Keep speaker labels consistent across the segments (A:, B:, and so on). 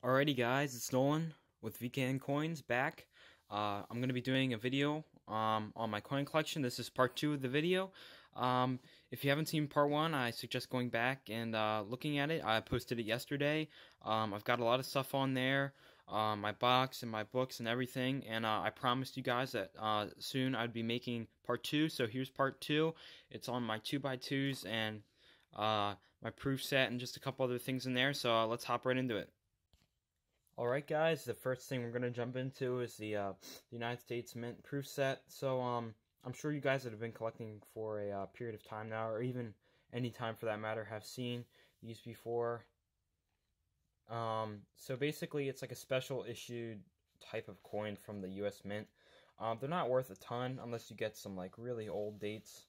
A: Alrighty guys, it's Nolan with VKN Coins back. I'm going to be doing a video on my coin collection. This is part 2 of the video. If you haven't seen part 1, I suggest going back and looking at it. I posted it yesterday. I've got a lot of stuff on there, my box and my books and everything, and I promised you guys that soon I'd be making part 2, so here's part 2. It's on my 2x2s and my proof set and just a couple other things in there, so let's hop right into it. Alright guys, the first thing we're going to jump into is the United States Mint proof set. So I'm sure you guys that have been collecting for a period of time now, or even any time for that matter, have seen these before. So basically it's like a special issued type of coin from the US Mint. They're not worth a ton unless you get some like really old dates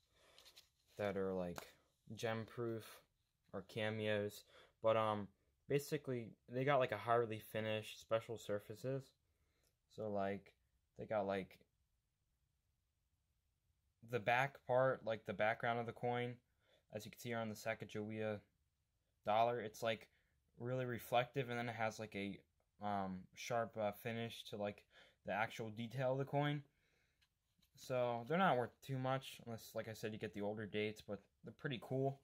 A: that are like gem proof or cameos, but basically, they got like a highly finished special surfaces. So like, they got like the back part, like the background of the coin, as you can see here on the Sacagawea dollar, it's like really reflective, and then it has like a sharp finish to like the actual detail of the coin. So they're not worth too much, unless, like I said, you get the older dates, but they're pretty cool.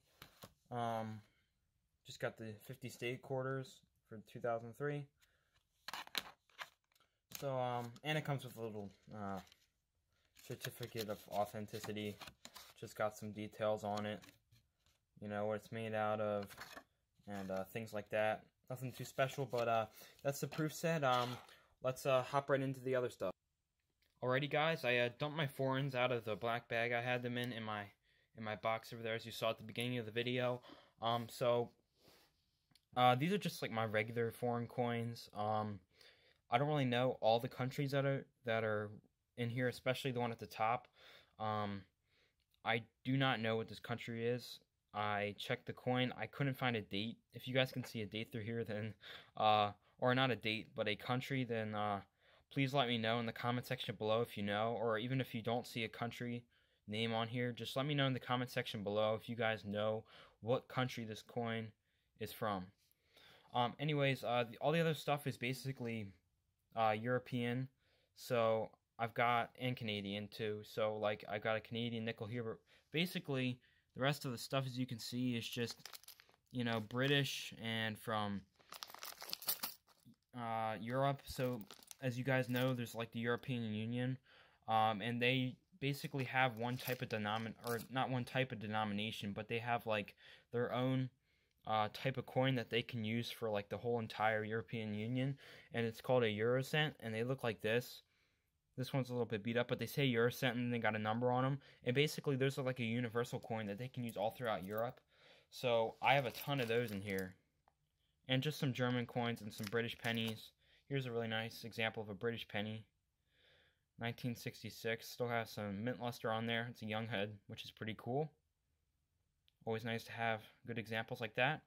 A: Just got the 50 state quarters for 2003. So, and it comes with a little certificate of authenticity. Just got some details on it. You know, what it's made out of, and things like that. Nothing too special, but that's the proof set. Let's hop right into the other stuff. Alrighty guys, I dumped my foreigns out of the black bag I had them in my box over there, as you saw at the beginning of the video. These are just like my regular foreign coins. I don't really know all the countries that are in here, especially the one at the top. I do not know what this country is. I checked the coin. I couldn't find a date. If you guys can see a date through here, then or not a date, but a country, then please let me know in the comment section below if you know, or even if you don't see a country name on here, just let me know in the comment section below if you guys know what country this coin is from. Anyways, all the other stuff is basically European, so I've got, and Canadian too, so like I got a Canadian nickel here, but basically the rest of the stuff, as you can see, is just, you know, British and from Europe. So as you guys know, there's like the European Union, and they basically have one type of not one type of denomination, but they have like their own type of coin that they can use for like the whole entire European Union, and it's called a Eurocent, and they look like this. This one's a little bit beat up, but they say Eurocent and they got a number on them, and basically those are like a universal coin that they can use all throughout Europe. So I have a ton of those in here, and just some German coins and some British pennies. Here's a really nice example of a British penny, 1966. Still has some mint luster on there. It's a young head, which is pretty cool. Always nice to have good examples like that.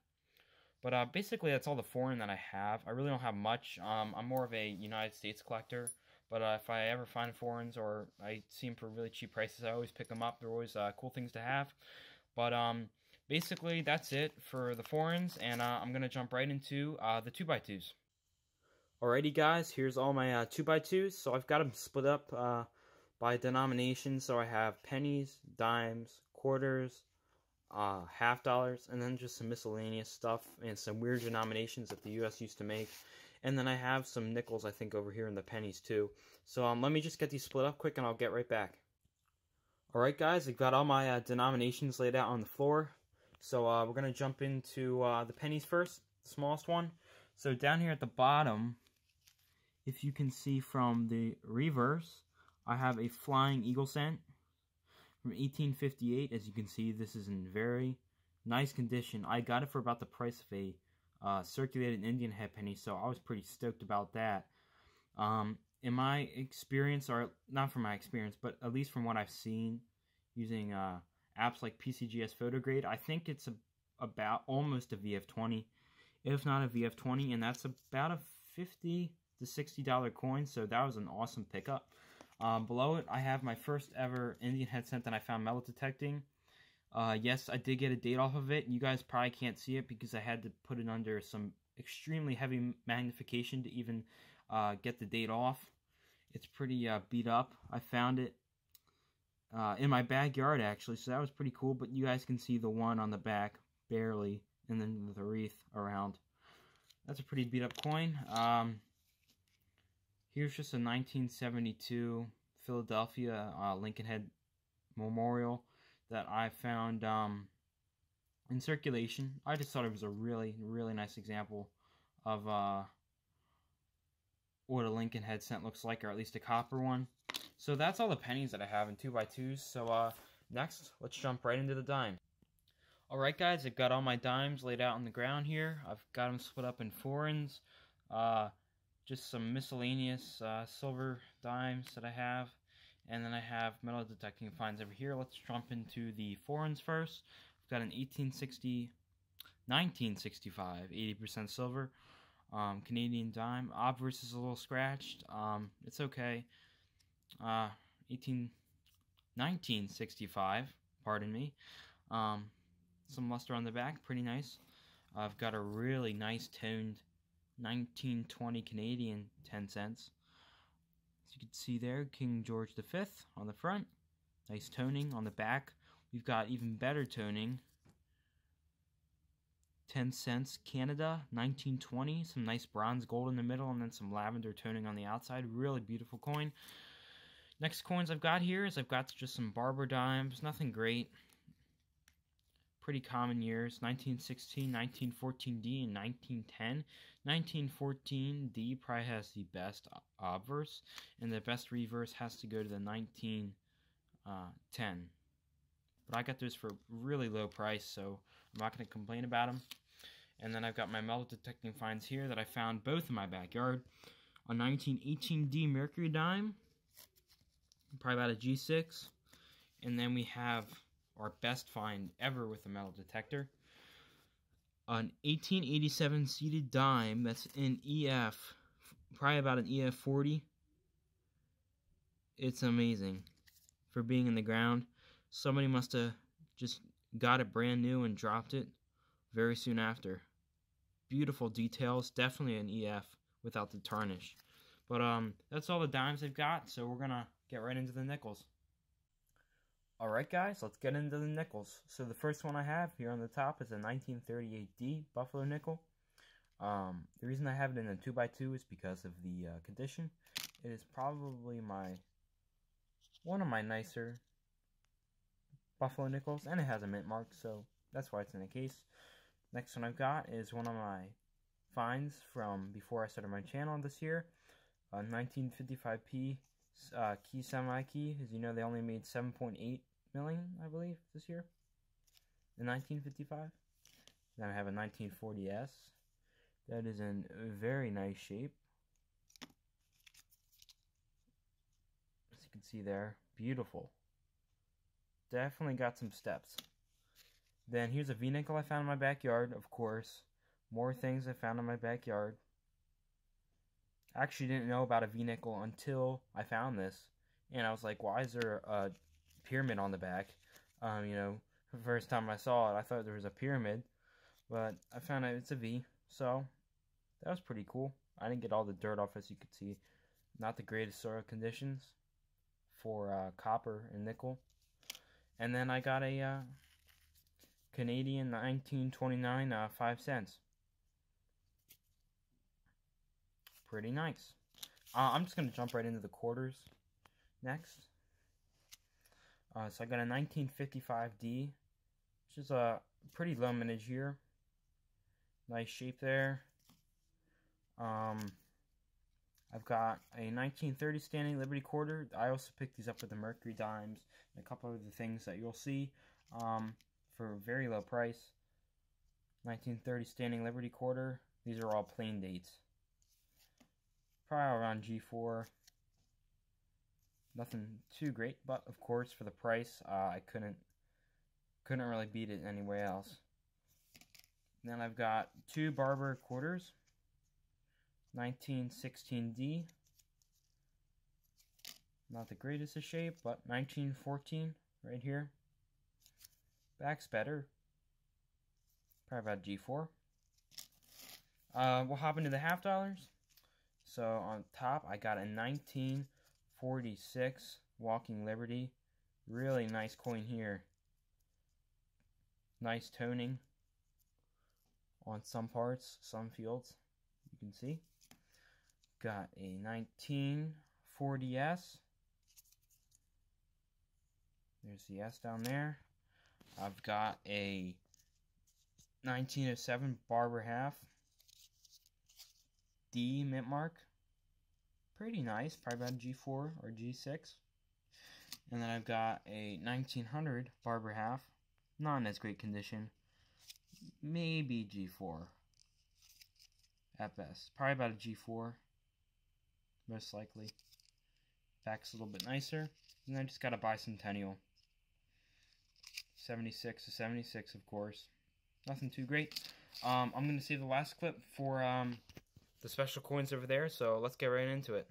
A: But basically, that's all the foreign that I have. I really don't have much. I'm more of a United States collector. But if I ever find foreigns or I see them for really cheap prices, I always pick them up. They're always cool things to have. But basically, that's it for the foreigns. And I'm going to jump right into the 2x2s. Alrighty, guys. Here's all my 2x2s. So I've got them split up by denomination. So I have pennies, dimes, quarters, half dollars, and then just some miscellaneous stuff and some weird denominations that the US used to make. And then I have some nickels, I think, over here in the pennies too. So let me just get these split up quick and I'll get right back. Alright guys, I've got all my denominations laid out on the floor. So we're going to jump into the pennies first, the smallest one. So down here at the bottom, if you can see from the reverse, I have a Flying Eagle cent from 1858. As you can see, this is in very nice condition. I got it for about the price of a circulated Indian head penny, so I was pretty stoked about that. In my experience, or not from my experience, but at least from what I've seen using apps like PCGS Photograde, I think it's about almost a VF20, if not a VF20, and that's about a $50 to $60 coin, so that was an awesome pickup. Below it, I have my first ever Indian head cent that I found metal detecting. Yes, I did get a date off of it. You guys probably can't see it because I had to put it under some extremely heavy magnification to even get the date off. It's pretty beat up. I found it in my backyard, actually, so that was pretty cool. But you guys can see the one on the back, barely, and then the wreath around. That's a pretty beat up coin. Here's just a 1972 Philadelphia Lincoln Head Memorial that I found in circulation. I just thought it was a really, really nice example of what a Lincoln Head cent looks like, or at least a copper one. So that's all the pennies that I have in 2x2s. So next, let's jump right into the dimes. Alright guys, I've got all my dimes laid out on the ground here. I've got them split up in foreigns. Just some miscellaneous silver dimes that I have. And then I have metal detecting finds over here. Let's jump into the foreigns first. I've got an 1965, 80% silver. Canadian dime. Obverse is a little scratched. It's okay. 1965, pardon me. Some luster on the back, pretty nice. I've got a really nice toned 1920 Canadian 10 cents. As you can see there, King George V on the front. Nice toning on the back. We've got even better toning. 10 cents Canada, 1920. Some nice bronze gold in the middle, and then some lavender toning on the outside. Really beautiful coin. Next coins I've got here is I've got just some Barber dimes. Nothing great. Pretty common years. 1916, 1914D, and 1910. 1914D probably has the best obverse, and the best reverse has to go to the 1910. But I got those for a really low price, so I'm not going to complain about them. And then I've got my metal detecting finds here that I found both in my backyard. A 1918D Mercury dime, probably about a G6. And then we have our best find ever with a metal detector. An 1887 seated dime that's in EF, probably about an EF 40. It's amazing for being in the ground. Somebody must have just got it brand new and dropped it very soon after. Beautiful details, definitely an EF without the tarnish. But that's all the dimes I've got, so we're gonna get right into the nickels. Alright guys, let's get into the nickels. So the first one I have here on the top is a 1938D Buffalo nickel. The reason I have it in a 2x2 is because of the condition. It is probably one of my nicer Buffalo nickels, and it has a mint mark, so that's why it's in the case. Next one I've got is one of my finds from before I started my channel this year. A 1955p key semi-key. As you know, they only made 7.8 million, I believe, this year in 1955. Then I have a 1940S. That is in very nice shape. As you can see there, beautiful. Definitely got some steps. Then here's a V-nickel I found in my backyard, of course. More things I found in my backyard. I actually didn't know about a V-nickel until I found this. And I was like, why is there a pyramid on the back? You know, the first time I saw it, I thought there was a pyramid. But I found out it's a V. So, that was pretty cool. I didn't get all the dirt off, as you could see. Not the greatest soil conditions for copper and nickel. And then I got a Canadian 1929 5 cents. Pretty nice. I'm just going to jump right into the quarters next. So I got a 1955D, which is a pretty low mintage here. Nice shape there. I've got a 1930 Standing Liberty quarter. I also picked these up with the Mercury dimes and a couple of the things that you'll see for a very low price. 1930 Standing Liberty quarter. These are all plain dates. Probably around G4. Nothing too great, but of course for the price, I couldn't really beat it anywhere else. Then I've got two Barber quarters. 1916D. Not the greatest of shape, but 1914 right here. Back's better. Probably about G4. We'll hop into the half dollars. So on top, I got a 1946 Walking Liberty. Really nice coin here. Nice toning on some parts, some fields. You can see. Got a 1940S. There's the S down there. I've got a 1907 Barber Half D mint mark. Pretty nice, probably about a G4 or G6. And then I've got a 1900 Barber Half, not in as great condition. Maybe G4 at best. Probably about a G4, most likely. Back's a little bit nicer. And I just got a bicentennial. 76 to 76, of course. Nothing too great. I'm going to save the last clip for the special coins over there, so let's get right into it.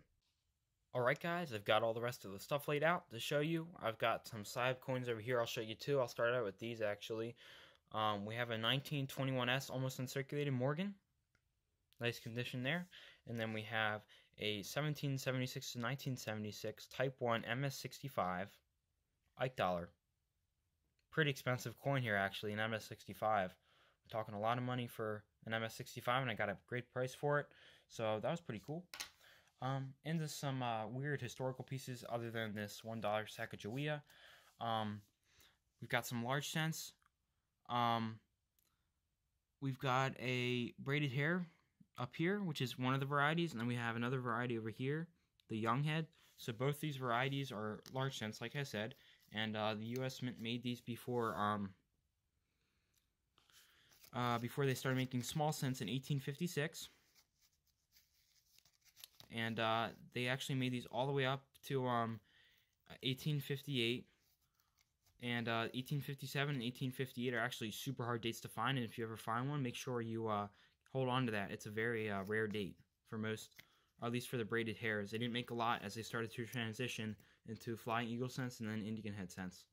A: Alright guys, I've got all the rest of the stuff laid out to show you. I've got some side coins over here I'll show you too. I'll start out with these actually. We have a 1921S almost uncirculated Morgan. Nice condition there. And then we have a 1776 to 1976 Type 1 MS65 Ike dollar. Pretty expensive coin here actually, an MS65. We're talking a lot of money for an MS65 and I got a great price for it. So that was pretty cool. Into some weird historical pieces other than this $1 Sacagawea. We've got some large cents. We've got a braided hair up here, which is one of the varieties, and then we have another variety over here, the young head. So both these varieties are large cents, like I said, and the U.S. Mint made these before they started making small cents in 1856. And they actually made these all the way up to 1858. And 1857 and 1858 are actually super hard dates to find. And if you ever find one, make sure you hold on to that. It's a very rare date for most, or at least for the braided hairs. They didn't make a lot as they started to transition into Flying Eagle cents and then Indian head cents.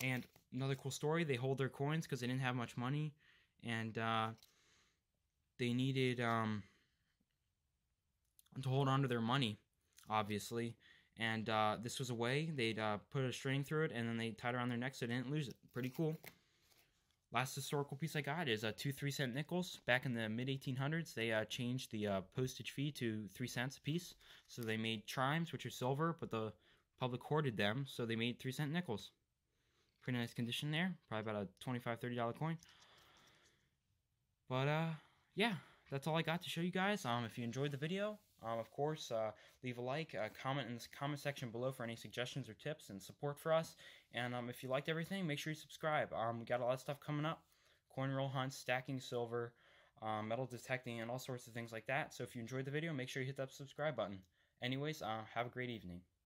A: And another cool story, they hold their coins because they didn't have much money. And they needed to hold on to their money, obviously. And this was a way. They'd put a string through it, and then they tied it around their neck so they didn't lose it. Pretty cool. Last historical piece I got is 2 3-cent nickels. Back in the mid-1800s, they changed the postage fee to 3 cents a piece. So they made chimes, which are silver, but the public hoarded them, so they made 3-cent nickels. Pretty nice condition there. Probably about a $25, $30 coin. But, yeah, that's all I got to show you guys. If you enjoyed the video, of course, leave a like, comment in the comment section below for any suggestions or tips and support for us. And if you liked everything, make sure you subscribe. We got a lot of stuff coming up. Coin roll hunts, stacking silver, metal detecting, and all sorts of things like that. So if you enjoyed the video, make sure you hit that subscribe button. Anyways, have a great evening.